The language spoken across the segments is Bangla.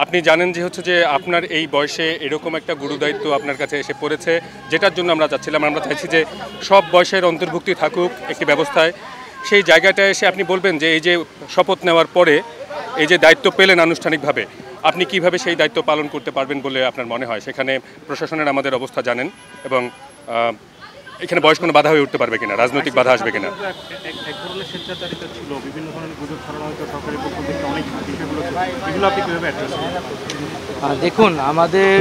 আপনি জানেন যে হচ্ছে যে আপনার এই বয়সে এরকম একটা গুরুদায়িত্ব আপনার কাছে এসে পড়েছে, যেটার জন্য আমরা চাচ্ছিলাম, আমরা চাইছি যে সব বয়সের অন্তর্ভুক্তি থাকুক একটি ব্যবস্থায়। সেই জায়গাটায় এসে আপনি বলবেন যে এই যে শপথ নেওয়ার পরে এই যে দায়িত্ব পেলেন আনুষ্ঠানিকভাবে, আপনি কিভাবে সেই দায়িত্ব পালন করতে পারবেন বলে আপনার মনে হয়? সেখানে প্রশাসনের আমাদের অবস্থা জানেন, এবং এখানে বয়স কোনো বাধা হয়ে উঠতে পারবে কিনা, রাজনৈতিক বাধা আসবে কিনা? এক ধরনের স্বেচ্ছাচারিতা ছিল, বিভিন্ন ধরনের গুজব ছড়ানো হয়তো সরকারি পক্ষ থেকে অনেক বিষয়গুলো ছিল, এগুলো আপনি কীভাবে অ্যাড্রেস করেন? দেখুন, আমাদের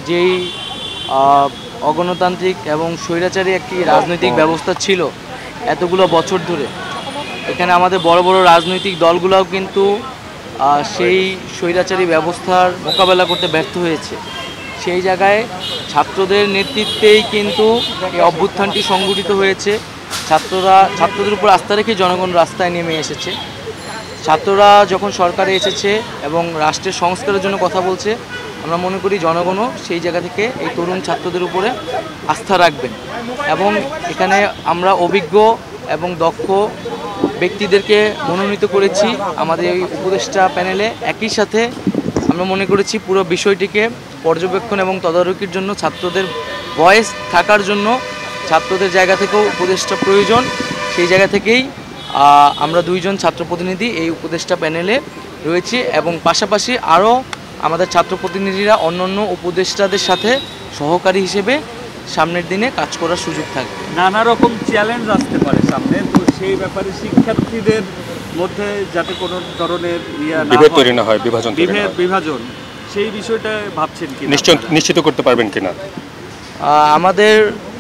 যেই অগণতান্ত্রিক এবং স্বৈরাচারী একটি রাজনৈতিক ব্যবস্থা ছিল এতগুলো বছর ধরে, এখানে আমাদের বড় বড় রাজনৈতিক দলগুলোও কিন্তু সেই স্বৈরাচারী ব্যবস্থার মোকাবেলা করতে ব্যর্থ হয়েছে। সেই জায়গায় ছাত্রদের নেতৃত্বেই কিন্তু এই অভ্যুত্থানটি সংগঠিত হয়েছে। ছাত্রদের উপর আস্থা রেখে জনগণ রাস্তায় নেমে এসেছে। ছাত্ররা যখন সরকারে এসেছে এবং রাষ্ট্রের সংস্কারের জন্য কথা বলছে, আমরা মনে করি জনগণও সেই জায়গা থেকে এই তরুণ ছাত্রদের উপরে আস্থা রাখবেন। এবং এখানে আমরা অভিজ্ঞ এবং দক্ষ ব্যক্তিদেরকে মনোনীত করেছি আমাদের এই উপদেষ্টা প্যানেলে। একই সাথে আমরা মনে করেছি পুরো বিষয়টিকে পর্যবেক্ষণ এবং তদারকির জন্য ছাত্রদের ভয়েস থাকার জন্য ছাত্রদের জায়গা থেকেও উপদেষ্টা প্রয়োজন। সেই জায়গা থেকেই আমরা দুইজন ছাত্র প্রতিনিধি এই উপদেষ্টা প্যানেলে রয়েছি, এবং পাশাপাশি আরও আমাদের ছাত্র প্রতিনিধিরা অন্যান্য উপদেষ্টাদের সাথে সহকারী হিসেবে সামনের দিনে কাজ করার সুযোগ থাকবে। নানা রকম চ্যালেঞ্জ আসতে পারে সামনে, তো সেই ব্যাপারে শিক্ষার্থীদের মধ্যে যাতে কোনো ধরনের বিভেদ তৈরি না হয়, বিভাজন, সেই বিষয়টা ভাবছেন কি নিশ্চিত করতে পারবেন কিনা?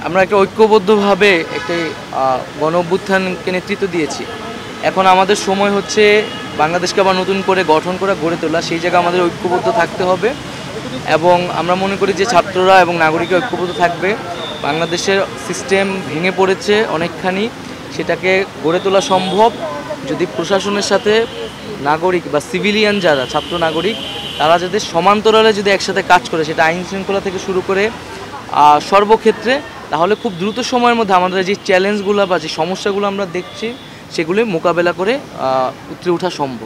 আমরা একটা ঐক্যবদ্ধভাবে একটি গণ অভ্যুত্থানকে নেতৃত্ব দিয়েছি। এখন আমাদের সময় হচ্ছে বাংলাদেশকে আবার নতুন করে গঠন করা, গড়ে তোলা। সেই জায়গায় আমাদের ঐক্যবদ্ধ থাকতে হবে, এবং আমরা মনে করি যে ছাত্ররা এবং নাগরিকরা ঐক্যবদ্ধ থাকবে। বাংলাদেশের সিস্টেম ভেঙে পড়েছে অনেকখানি, সেটাকে গড়ে তোলা সম্ভব যদি প্রশাসনের সাথে নাগরিক বা সিভিলিয়ান যারা ছাত্র নাগরিক তারা যদি সমান্তরালে যদি একসাথে কাজ করে, সেটা আইন শৃঙ্খলা থেকে শুরু করে সর্বক্ষেত্রে, তাহলে খুব দ্রুত সময়ের মধ্যে আমাদের যে চ্যালেঞ্জগুলো বা যে সমস্যাগুলো আমরা দেখছি সেগুলি মোকাবেলা করে উতরে ওঠা সম্ভব।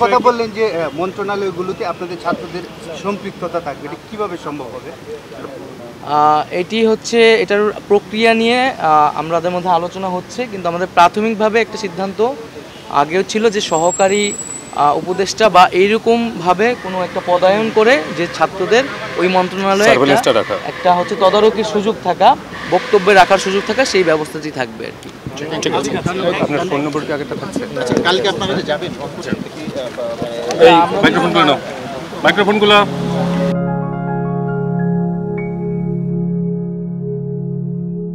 কথা বললেন যে মন্ত্রণালয়গুলোতে আপনাদের ছাত্রদের সম্পৃক্ততা থাকবে, এটা কীভাবে সম্ভব হবে? এটার প্রক্রিয়া নিয়ে আমাদের মধ্যে আলোচনা হচ্ছে, কিন্তু আমাদের প্রাথমিকভাবে একটা সিদ্ধান্ত আগেও ছিল যে সহকারী উপদেষ্টা বা এইরকমভাবে কোনো একটা পদায়ন করে যে ছাত্রদের ওই মন্ত্রণালয়ে একটা হচ্ছে তদারকির সুযোগ থাকা, বক্তব্যে রাখার সুযোগ থাকা, সেই ব্যবস্থাটি থাকবে আর কি। ঠিক আছে, আপনার ফোন নম্বর কি আগেটা থাকছে? কালকে আপনারা যাবেন মাইক্রোফোনগুলো